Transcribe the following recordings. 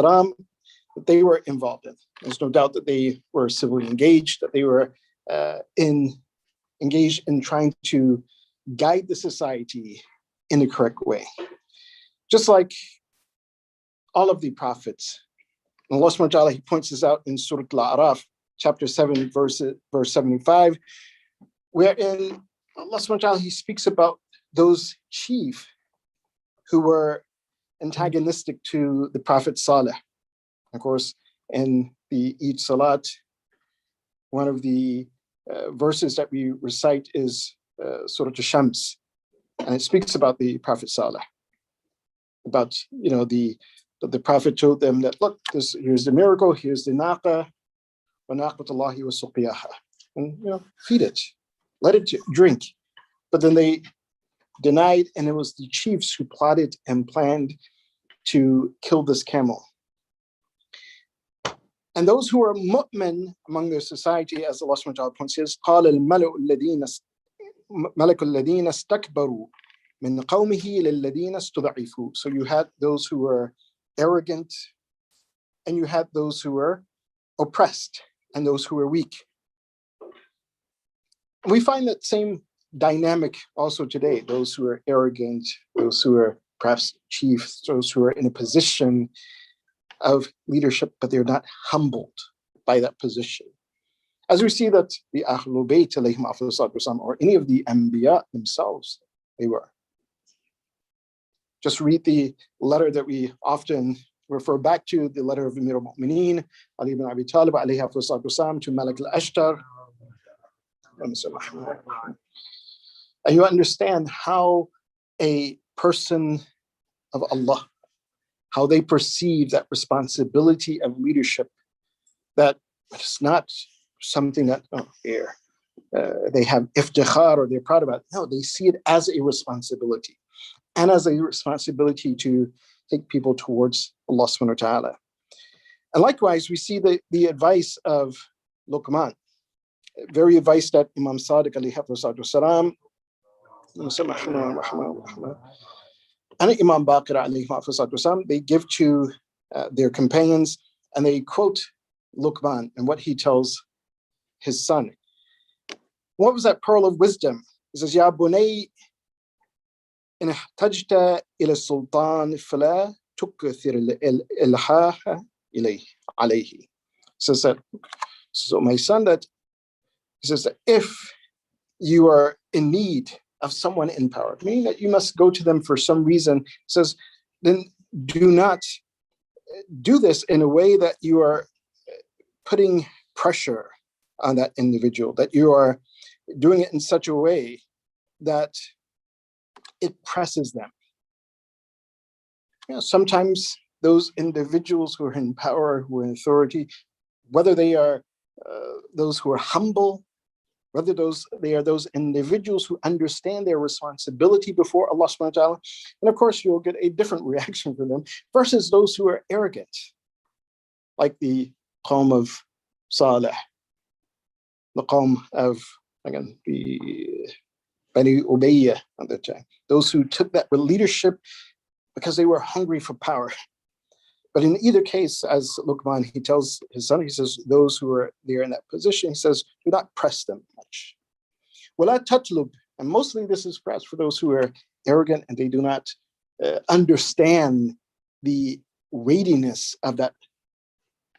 that they were involved in. There's no doubt that they were civilly engaged, that they were engaged in trying to guide the society in the correct way. Just like all of the prophets. And Allah subhanahu wa ta'ala, he points this out in Surah Al-A'raf, chapter 7, verse 75, wherein Allah subhanahu wa ta'ala, he speaks about those chief who were antagonistic to the Prophet Saleh. Of course, in the Eid Salat, one of the verses that we recite is Surah Al-Shams, and it speaks about the Prophet Saleh. About, the Prophet told them that, look, here's the miracle, here's the naqa, wa naqatullahi wa suqiyaha, and feed it, let it drink. But then they denied, and it was the chiefs who plotted and planned to kill this camel. And those who were mu'min among their society, as Allah subhanahu wa ta'ala points out, قال الملك الذين استكبروا من قومه للذين استضعفوا. So you had those who were arrogant, and you had those who were oppressed, and those who were weak. We find that same dynamic also today. Those who are arrogant, those who are perhaps chiefs, those who are in a position of leadership, but they're not humbled by that position. As we see that the Ahlul Bayt, alayhim afdalus salatu wassalam, or any of the Anbiya themselves, they were. Just read the letter that we often refer back to, the letter of Amir al-Mu'mineen, Ali ibn Abi Talib, alayhi afdalus salatu wassalam, to Malik al-Ashtar. And you understand how a person of Allah, how they perceive that responsibility of leadership, that it's not something that they have iftikhar or they're proud about. No, they see it as a responsibility, and as a responsibility to take people towards Allah subhanahu wa ta'ala. And likewise, we see the advice of Luqman, very advice that Imam Sadiq alayhi salam, and Imam Baqir alayhi salam, they give to their companions, and they quote Luqman and what he tells his son. What was that pearl of wisdom? He says, Ya bunay, in ihtajta ila sultan fala tukthir ilhaha alayhi. Says that, so my son, that he says that if you are in need of someone in power, meaning that you must go to them for some reason, says, then do not do this in a way that you are putting pressure on that individual, that you are doing it in such a way that it presses them. Sometimes those individuals who are in power, who are in authority, whether they are those who are humble, whether they are those individuals who understand their responsibility before Allah subhanahu wa ta'ala, and of course you'll get a different reaction from them, versus those who are arrogant, like the Qawm of Saleh, the Qawm of, again, the Bani Ubayyah at the time, those who took that leadership because they were hungry for power. But in either case, as Luqman, he tells his son, he says, those who are there in that position, he says, do not press them much. وَلَا تَطْلُبْ, and mostly this is perhaps for those who are arrogant and they do not understand the weightiness of that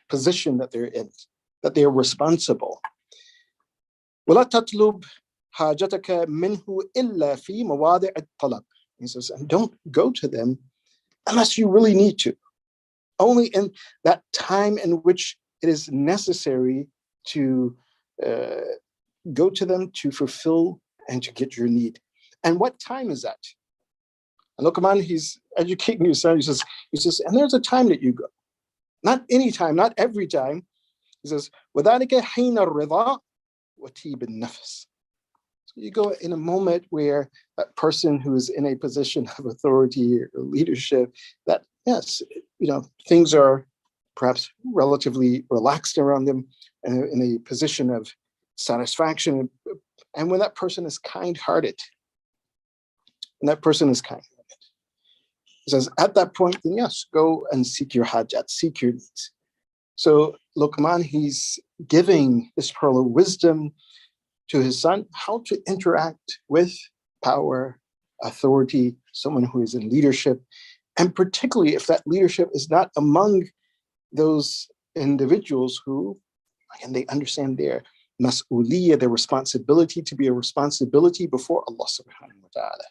position that they're in, that they're responsible. وَلَا تَطْلُبْ حَاجَتَكَ مِنْهُ إِلَّا فِي مَوَاضِعِ الطَّلَبِ. He says, and don't go to them unless you really need to. Only in that time in which it is necessary to go to them to fulfill and to get your need. And what time is that? And Luqman, he's educating his son. He says, and there's a time that you go. Not any time, not every time. He says, وَذَلِكَ حِينَ الرِّضَى وَتِيبِ النَّفْسِ. So you go in a moment where that person who is in a position of authority or leadership, that yes, things are perhaps relatively relaxed around them and in a position of satisfaction. And when that person is kind-hearted, He says, at that point, then yes, go and seek your hajat, seek your needs. So Luqman, he's giving this pearl of wisdom to his son, how to interact with power, authority, someone who is in leadership, and particularly if that leadership is not among those individuals who, again, they understand their mas'uliyah, their responsibility to be a responsibility before Allah subhanahu wa ta'ala.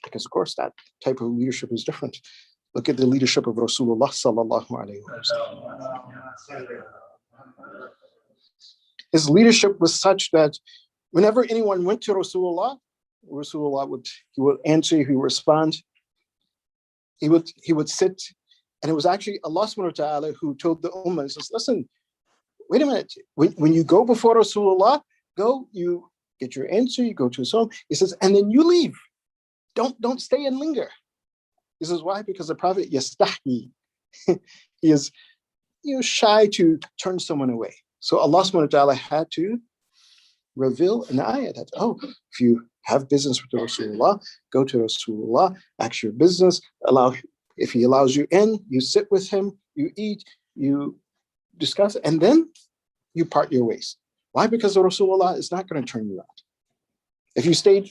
Because of course that type of leadership is different. Look at the leadership of Rasulullah sallallahu alayhi wa sallam. His leadership was such that whenever anyone went to Rasulullah he would answer, he would respond, he would sit, and it was actually Allah subhanahu wa ta'ala who told the ummah, he says, listen, wait a minute, when you go before Rasulullah, you get your answer, you go to his home, he says, and then you leave. Don't stay and linger. He says, why? Because the Prophet yastahi, he is shy to turn someone away. So Allah subhanahu wa ta'ala had to reveal an ayah that, if you have business with Rasulullah, go to Rasulullah, ask your business, if he allows you in, you sit with him, you eat, you discuss, and then you part your ways. Why? Because Rasulullah is not going to turn you out. If you stayed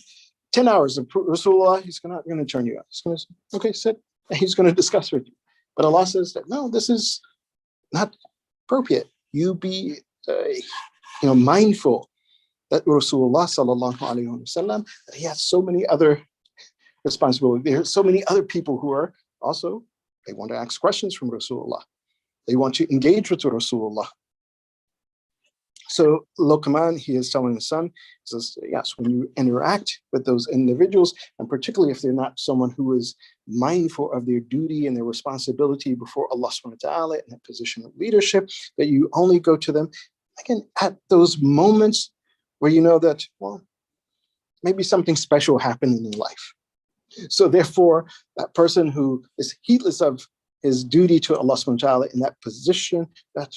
10 hours of Rasulullah, he's not going to turn you out. He's going to say, okay, sit, and he's going to discuss with you. But Allah says that, no, this is not appropriate. You be mindful that Rasulullah sallallahu alaihi wasallam, that he has so many other responsibilities. There are so many other people who are also, they want to ask questions from Rasulullah. They want to engage with Rasulullah. So Luqman, he is telling his son, he says, yes, when you interact with those individuals, and particularly if they're not someone who is mindful of their duty and their responsibility before Allah subhanahu wa ta'ala in a position of leadership, that you only go to them, again, at those moments where you know that, well, maybe something special happened in your life. So therefore, that person who is heedless of his duty to Allah subhanahu wa ta'ala in that position, that,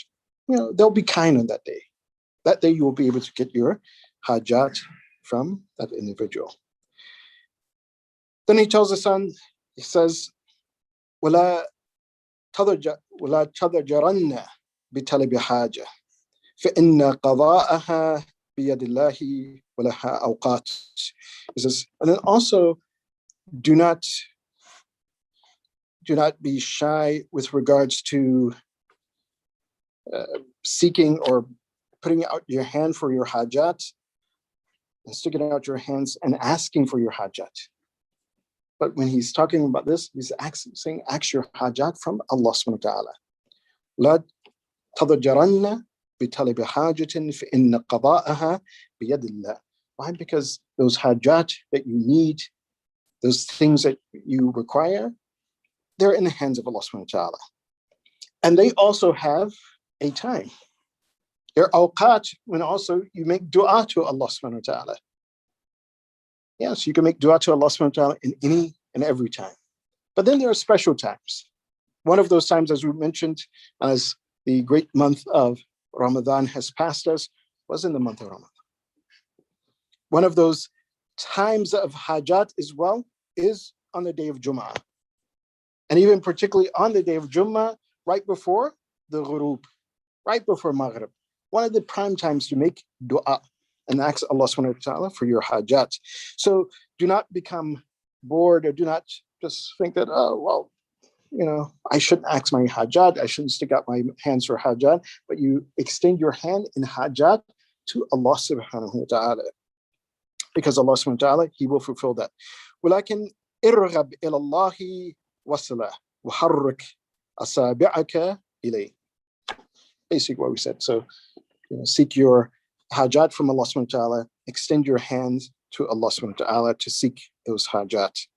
they'll be kind on that day. That day you will be able to get your hajat from that individual. Then he tells the son, he says, وَلَا تَضَجَرَنَّ بِطَلَبِ حَاجَةٍ فَإِنَّ قَضَاءَهَا بِيَدِ اللَّهِ وَلَهَا أَوْقَاتٍ. He says, and then also do not be shy with regards to seeking or putting out your hand for your hajat, and sticking out your hands and asking for your hajat. But when he's talking about this, he's saying, ask your hajat from Allah subhanahu wa ta'ala. La tadajaranna bitalibi hajatin fa inna qada'aha biyadillah. Why? Because those hajat that you need, those things that you require, they're in the hands of Allah subhanahu wa ta'ala. And they also have a time. There are awqat when also you make dua to Allah subhanahu wa ta'ala. Yes, you can make dua to Allah subhanahu wa ta'ala in any and every time. But then there are special times. One of those times, as we mentioned, as the great month of Ramadan has passed us, was in the month of Ramadan. One of those times of hajat as well is on the day of Jum'ah. And even particularly on the day of Jum'ah, right before the ghurub, right before Maghrib. One of the prime times to make dua and ask Allah subhanahu wa ta'ala for your hajat. So do not become bored, or do not just think that, I shouldn't ask my hajat, I shouldn't stick out my hands for hajat, but you extend your hand in hajat to Allah subhanahu wa ta'ala. Because Allah subhanahu wa ta'ala, He will fulfill that. وَلَكِنْ إِرْغَبْ إِلَى اللَّهِ وَصِلَهُ وَحَرِّكْ أَصَابِعَكَ إِلَيْهِ. Basically what we said. So seek your hajat from Allah subhanahu wa ta'ala, extend your hands to Allah subhanahu wa ta'ala to seek those hajat.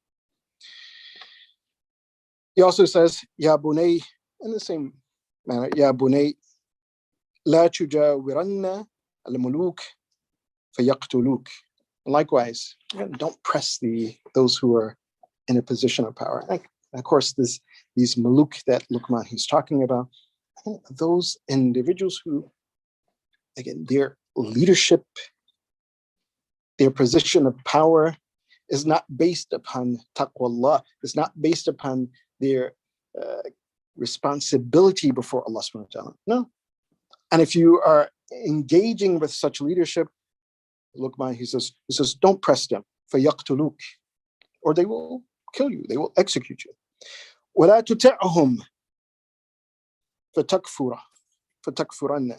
He also says, Ya bunay, in the same manner, Ya bunay, la tujawiranna al-muluk fayaqtuluk. Likewise, don't press those who are in a position of power. And of course, these muluk that Luqman he's talking about, those individuals who, again, their leadership, their position of power is not based upon taqwallah, it's not based upon their responsibility before Allah subhanahu wa ta'ala. No. And if you are engaging with such leadership, Luqman, he says, don't press them, فَيَقْتُلُوكَ, or they will kill you, they will execute you. وَلَا تُطِعْهُمْ فَتَكْفُرَنَّ.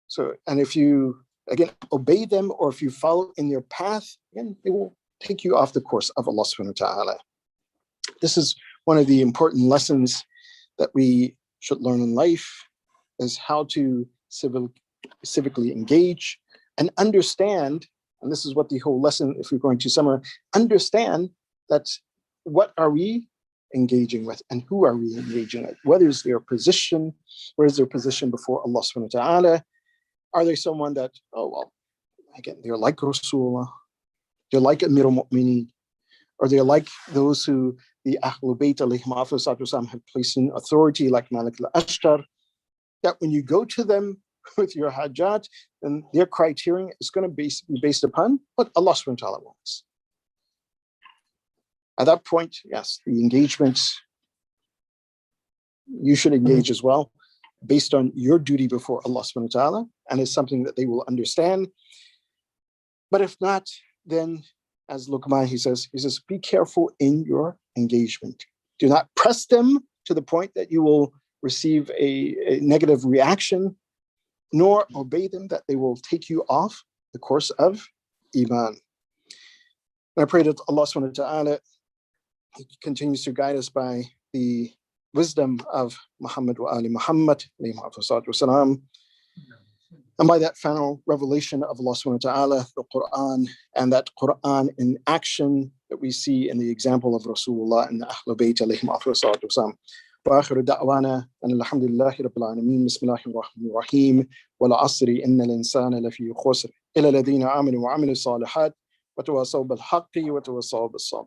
So, and if you, again, obey them, or if you follow in their path, again, they will take you off the course of Allah subhanahu wa ta'ala. This is one of the important lessons that we should learn in life, is how to civically engage and understand, and this is what the whole lesson, if we're going to summarize, understand that what are we engaging with and who are we engaging with? What is their position? Where is their position before Allah subhanahu wa ta'ala? Are they someone that, oh, well, again, they're like Rasulullah, they're like Amir al-Mu'mineen, or they're like those who the Ahlul Bayt alayhim have placed in authority, like Malik al-Ashtar, that when you go to them with your hajat, then their criterion is going to be based upon what Allah subhanahu wa ta'ala wants. At that point, yes, the engagement, you should engage as well, based on your duty before Allah subhanahu wa ta'ala, and it's something that they will understand. But if not, then as Luqman, he says, be careful in your engagement. Do not press them to the point that you will receive a negative reaction, nor obey them that they will take you off the course of Iman. And I pray that Allah subhanahu wa ta'ala continues to guide us by the wisdom of Muhammad wa Ali Muhammad, and by that final revelation of Allah subhanahu wa ta'ala, the Quran, and that Quran in action that we see in the example of Rasulullah and the Ahlul Bayt alayhim afdalus salam. وآخر دعوانا أن الحمد لله رب العالمين بسم الله الرحمن الرحيم والعصر إن الإنسان لفي خسر إلى الذين آمنوا وعملوا الصالحات وتواصوا بالحق وتواصوا بالصبر.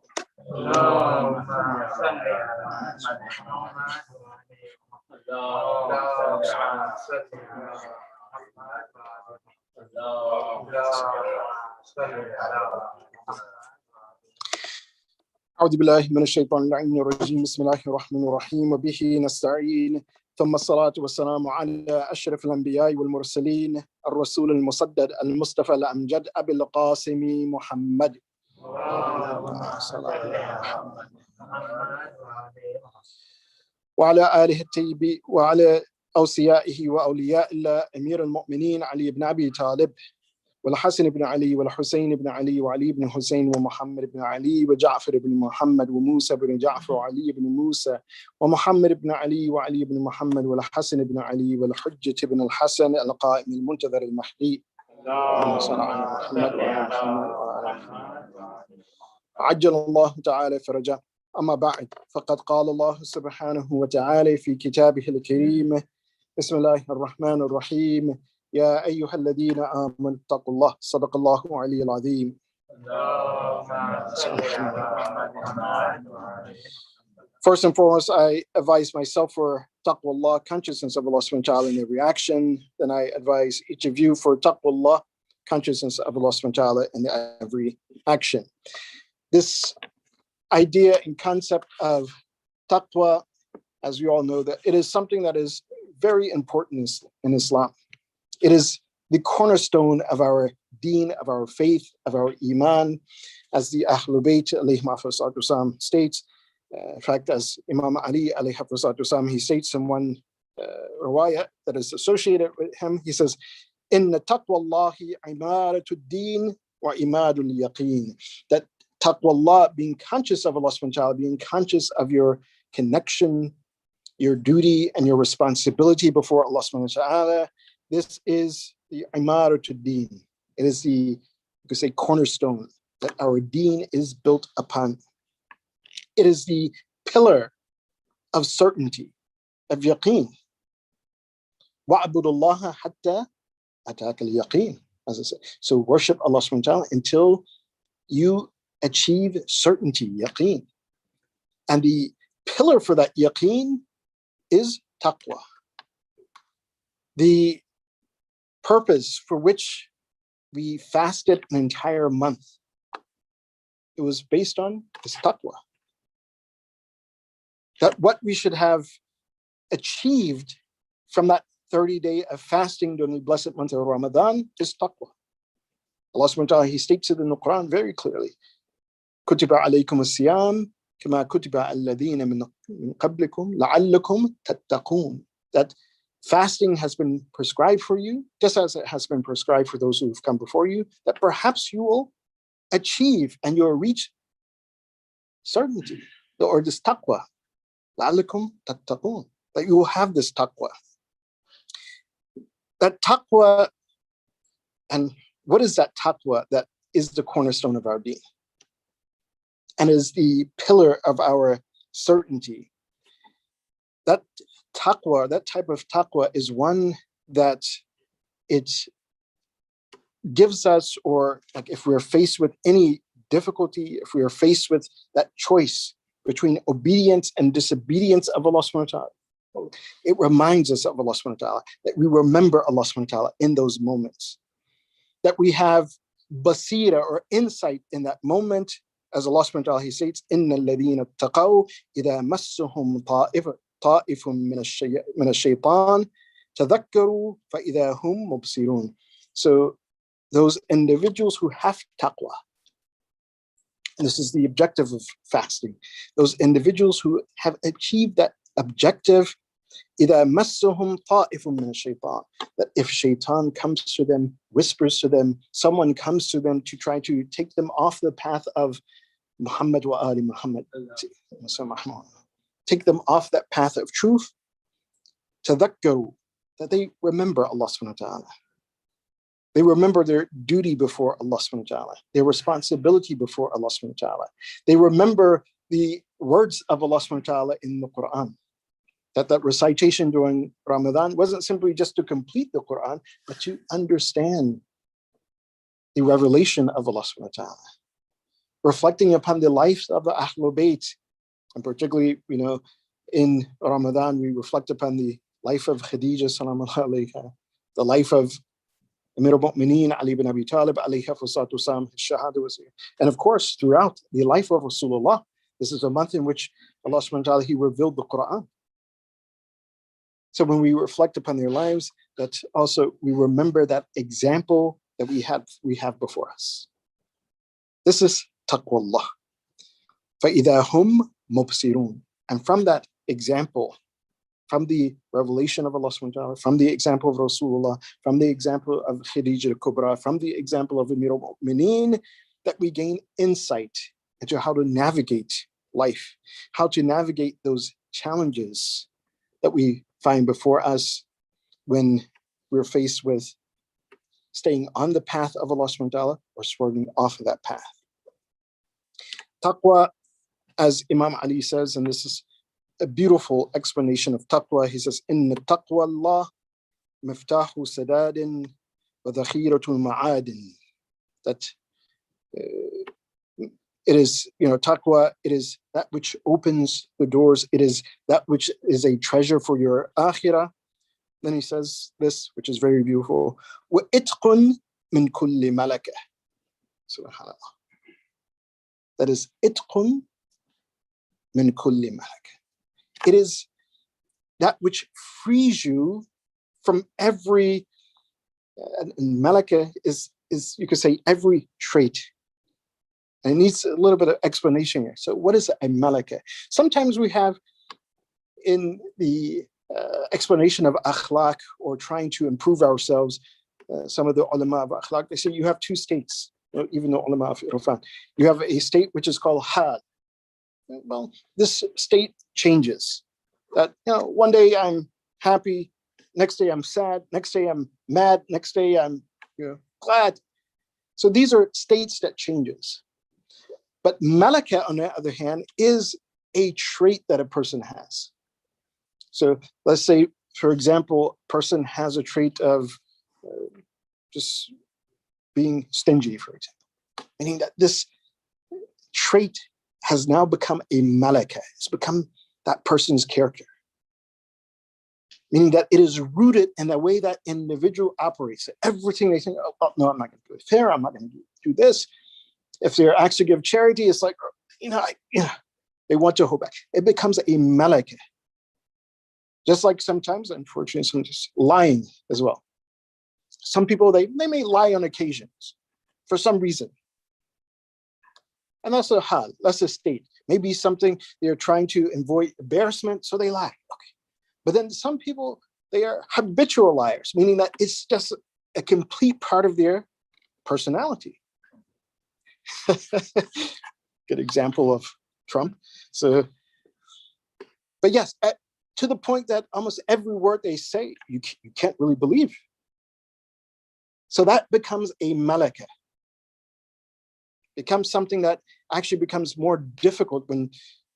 أعوذ بالله من الشيطان اللعين الرجيم بسم الله الرحمن الرحيم وبه نستعين ثم الصلاة والسلام على أشرف الأنبياء والمرسلين الرسول المصدد المصطفى الأمجد أبي القاسم محمد وعلى آله الطيبين وعلى أوصيائه وأولياء الله أمير المؤمنين علي بن أبي طالب والحسن بن علي والحسين بن علي وعلي بن حسين ومحمد بن علي وجعفر بن محمد وموسى بن جعفر وعلي بن موسى ومحمد بن علي وعلي بن محمد والحسن بن علي والحجة بن الحسن القائم المنتظر المهدي. اللهم صل على محمد وعلى محمد وعلى محمد. عجل الله تعالى فرجه. أما بعد فقد قال الله سبحانه وتعالى في كتابه الكريم بسم الله الرحمن الرحيم يا أيها الذين آمنوا اتقوا الله صدق الله العلي العظيم. First and foremost, I advise myself for taqwallah, consciousness of Allah subhanahu wa ta'ala in every action. Then I advise each of you for taqwallah, consciousness of Allah subhanahu wa ta'ala in every action. This idea and concept of taqwa, as we all know, that it is something that is very important in Islam. It is the cornerstone of our deen, of our faith, of our iman, as the Ahlul Bayt alayhim afdalus states. In fact, as Imam Ali alayhi afdalus, he states in one riwayah that is associated with him, he says, "Inna taqwallahi imaratud deen wa imadul yaqeen." That taqwallah, being conscious of Allah subhanahu wa ta'ala, being conscious of your connection, your duty, and your responsibility before Allah subhanahu wa ta'ala. This is the imaratud deen. It is the, you could say, cornerstone that our deen is built upon. It is the pillar of certainty, of yaqeen. وَعْبُدُ اللَّهَ حَتَّى أَتَاكَ الْيَقِينَ, as I say. So worship Allah subhanahu wa ta'ala until you achieve certainty, yaqeen. And the pillar for that yaqeen is taqwa. The purpose for which we fasted an entire month It was based on this taqwa. That what we should have achieved from that 30-day of fasting during the blessed month of Ramadan is taqwa. Allah subhanahu wa ta'ala, He states it in the Quran very clearly. Kutiba alaykum as-siyam kama kutiba alladhina min qablikum la'allakum tattaqun. That fasting has been prescribed for you, just as it has been prescribed for those who have come before you, that perhaps you will achieve and you'll reach certainty, or this taqwa. لَعَلَّكُمْ تَتَّقُونَ. That you will have this taqwa. That taqwa, and what is that taqwa that is the cornerstone of our deen and is the pillar of our certainty? That taqwa, that type of taqwa is one that it gives us, or like if we're faced with any difficulty, if we are faced with that choice between obedience and disobedience of Allah subhanahu wa ta'ala, it reminds us of Allah subhanahu wa ta'ala, that we remember Allah subhanahu wa ta'ala in those moments, that we have basira or insight in that moment, as Allah subhanahu wa ta'ala, He states, إِنَّ الَّذِينَ اتَّقَوْا إِذَا مَسَّهُمْ طَائِفٌ مِّنَ الشَّيْطَانِ تَذَكَّرُوا فَإِذَا هُمْ مُبْصِرُونَ. So those individuals who have taqwa, and this is the objective of fasting, those individuals who have achieved that objective, إِذَا مَسَّهُمْ طَائِفٌ مِّنَ الشَّيْطَانِ, that if shaitan comes to them, whispers to them, someone comes to them to try to take them off the path of Muhammad wa ali Muhammad, take them off that path of truth, تَذَكَّرُوا, that they remember Allah subhanahu wa ta'ala. They remember their duty before Allah subhanahu wa ta'ala, their responsibility before Allah subhanahu wa ta'ala. They remember the words of Allah subhanahu wa ta'ala in the Quran. That recitation during Ramadan wasn't simply just to complete the Quran, but to understand the revelation of Allah subhanahu wa ta'ala. Reflecting upon the life of the Ahlul Bayt, and particularly, in Ramadan, we reflect upon the life of Khadija, salamu alayha, the life of Amir al-Mu'mineen, Ali ibn Abi Talib, alayhi salatu wasalam, his shahada was here. And of course, throughout the life of Rasulullah, this is a month in which Allah subhanahu wa ta'ala, He revealed the Quran. So when we reflect upon their lives, that also we remember that example that we have before us. This is taqwallah. فَإِذَا هُمْ مُبْصِرُونَ. And from that example, from the revelation of Allah subhanahu wa ta'ala, from the example of Rasulullah, from the example of Khadija al-Kubra, from the example of Amir al-Mu'mineen, that we gain insight into how to navigate life, how to navigate those challenges that we find before us when we're faced with staying on the path of Allah subhanahu wa ta'ala or swerving off of that path. Taqwa, as Imam Ali says, and this is a beautiful explanation of taqwa, he says, Inna taqwa Allah miftahu sadadin wa dhakhiratul ma'adin. That it is, taqwa, it is that which opens the doors, it is that which is a treasure for your akhirah. Then he says this, which is very beautiful, وَإِتْقٌ مِّن كُلِّ مَلَكَةٍ. Subhanallah. That is itqun min kulli malak. It is that which frees you from every, and malaka is you could say every trait. And it needs a little bit of explanation here. So what is a malaka? Sometimes we have in the explanation of akhlaq or trying to improve ourselves, some of the ulama of akhlaq, they say you have two states. Even the ulama of irfan, you have a state which is called hal. Well, this state changes. That one day I'm happy, next day I'm sad, next day I'm mad, next day I'm glad. So these are states that changes. But malaka, on the other hand, is a trait that a person has. So let's say, for example, a person has a trait of just being stingy, for example, meaning that this trait has now become a malaka. It's become that person's character, meaning that it is rooted in the way that individual operates. Everything they think, oh no, I'm not going to do it fair, I'm not going to do this. If they're asked to give charity, it's like, they want to hold back. It becomes a malakah. Just like sometimes, unfortunately, sometimes lying as well. Some people, they may lie on occasions for some reason. And that's a hal, that's a state. Maybe something they're trying to avoid embarrassment, so they lie. Okay. But then some people, they are habitual liars, meaning that it's just a complete part of their personality. Good example of Trump. So, but yes, to the point that almost every word they say, you can't really believe. So that becomes a malakah. Becomes something that actually becomes more difficult when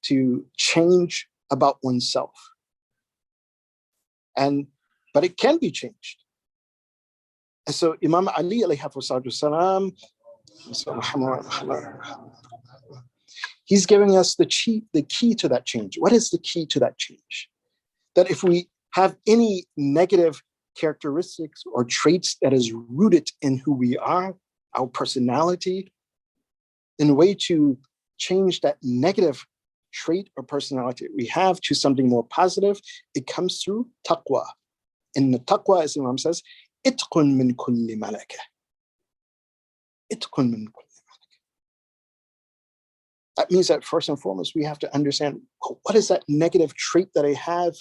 to change about oneself. But it can be changed. And so Imam Ali alayhi salam, he's giving us the key to that change. What is the key to that change? That if we have any negative characteristics or traits that is rooted in who we are, our personality, in a way to change that negative trait or personality we have to something more positive, it comes through taqwa. And the taqwa, as Imam says, itqun min kulli malakah. Itqun min kulli malakah. That means that first and foremost, we have to understand, what is that negative trait that I have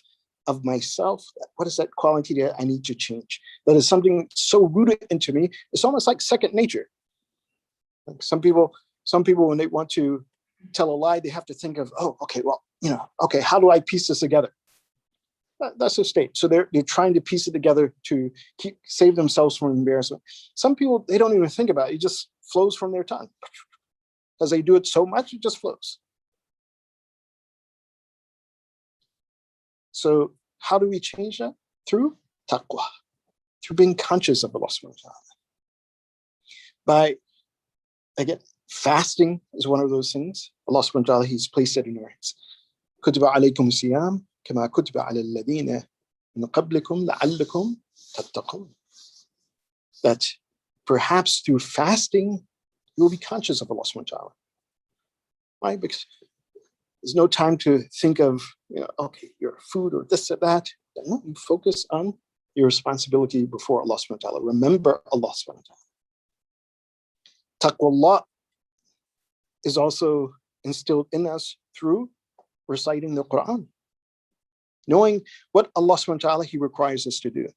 of myself? What is that quality that I need to change? That is something so rooted into me, it's almost like second nature. Like some people, when they want to tell a lie, they have to think of, how do I piece this together? That's a state. So they're trying to piece it together to save themselves from embarrassment. Some people, they don't even think about it. It just flows from their tongue. As they do it so much, it just flows. So how do we change that? Through taqwa, through being conscious of Allah subhanahu wa ta'ala. By, again, fasting is one of those things. Allah subhanahu wa ta'ala, He's placed it in our hands. Kutiba alaykum siyam kama kutiba ala alladhina min qablikum la'allakum tattaqun. That perhaps through fasting, you'll be conscious of Allah subhanahu wa ta'ala. Right? Because there's no time to think of, your food or this or that. No, you focus on your responsibility before Allah subhanahu wa ta'ala. Remember Allah subhanahu wa ta'ala. Taqwallah is also instilled in us through reciting the Quran. Knowing what Allah subhanahu wa ta'ala, He requires us to do.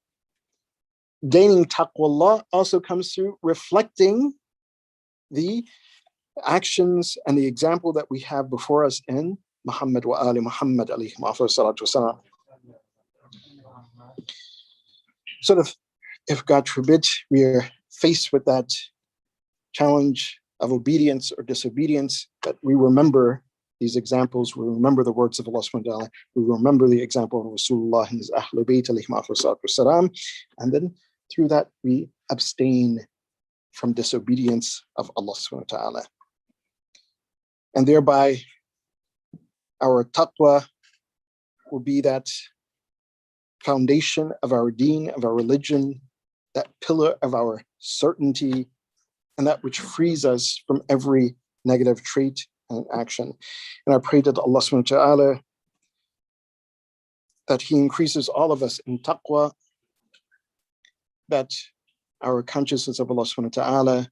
Gaining taqwallah also comes through reflecting the actions and the example that we have before us in Muhammad wa ali Muhammad alayhi salatu wasalam. So if God forbid we are faced with that challenge of obedience or disobedience, that we remember these examples, we remember the words of Allah subhanahu wa ta'ala, we remember the example of Rasulullah and his Ahlul Bayt alayhi salatu wasalam, and then through that we abstain from disobedience of Allah subhanahu wa ta'ala. And thereby our taqwa will be that foundation of our deen, of our religion, that pillar of our certainty, and that which frees us from every negative trait and action. And I pray that Allah subhanahu wa ta'ala, that He increases all of us in taqwa, that our consciousness of Allah subhanahu wa ta'ala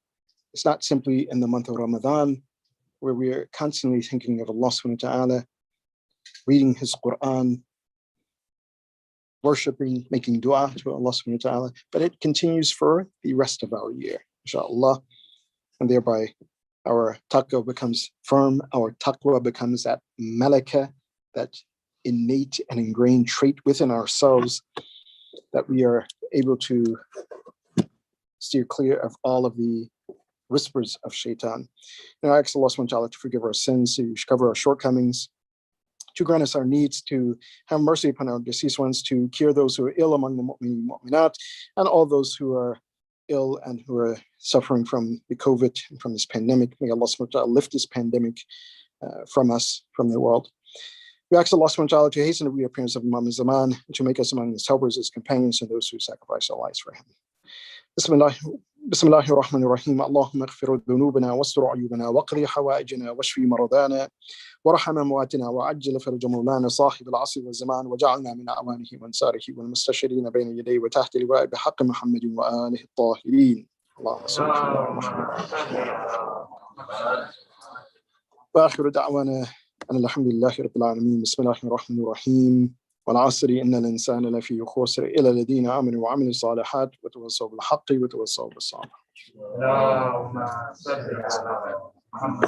is not simply in the month of Ramadan, where we are constantly thinking of Allah subhanahu wa ta'ala, reading His Quran, worshiping, making dua to Allah subhanahu wa ta'ala, but it continues for the rest of our year, inshallah. And thereby our taqwa becomes firm, our taqwa becomes that malakah, that innate and ingrained trait within ourselves, that we are able to steer clear of all of the whispers of shaitan. And I ask Allah subhanahu wa ta'ala to forgive our sins, to cover our shortcomings, to grant us our needs, to have mercy upon our deceased ones, to cure those who are ill among the mu'mineen, mu'minat, and all those who are ill and who are suffering from the COVID, from this pandemic. May Allah subhanahu wa ta'ala lift this pandemic from us, from the world. We ask Allah subhanahu wa ta'ala to hasten the reappearance of Imam Zaman, and to make us among His helpers, His companions, and those who sacrifice their lives for Him. Bismillah. بسم الله الرحمن الرحيم. اللهم اغفر ذنوبنا واستر عيوبنا واقضي حوائجنا واشفي مرضانا ورحم امواتنا وعجل فرج مولانا صاحب العصر والزمان، وجعلنا من اعوانه وانصاره والمستشيرين بين يديه وتحت لواء بحق محمد واله الطاهرين. اللهم صل على محمد. واخر دعوانا ان الحمد لله رب العالمين. بسم الله الرحمن الرحيم. والعصر ان الانسان لفي خسر الا الذين امنوا وعملوا الصالحات وتواصوا بالحق وتواصوا بالصبر. اللهم صل على محمد.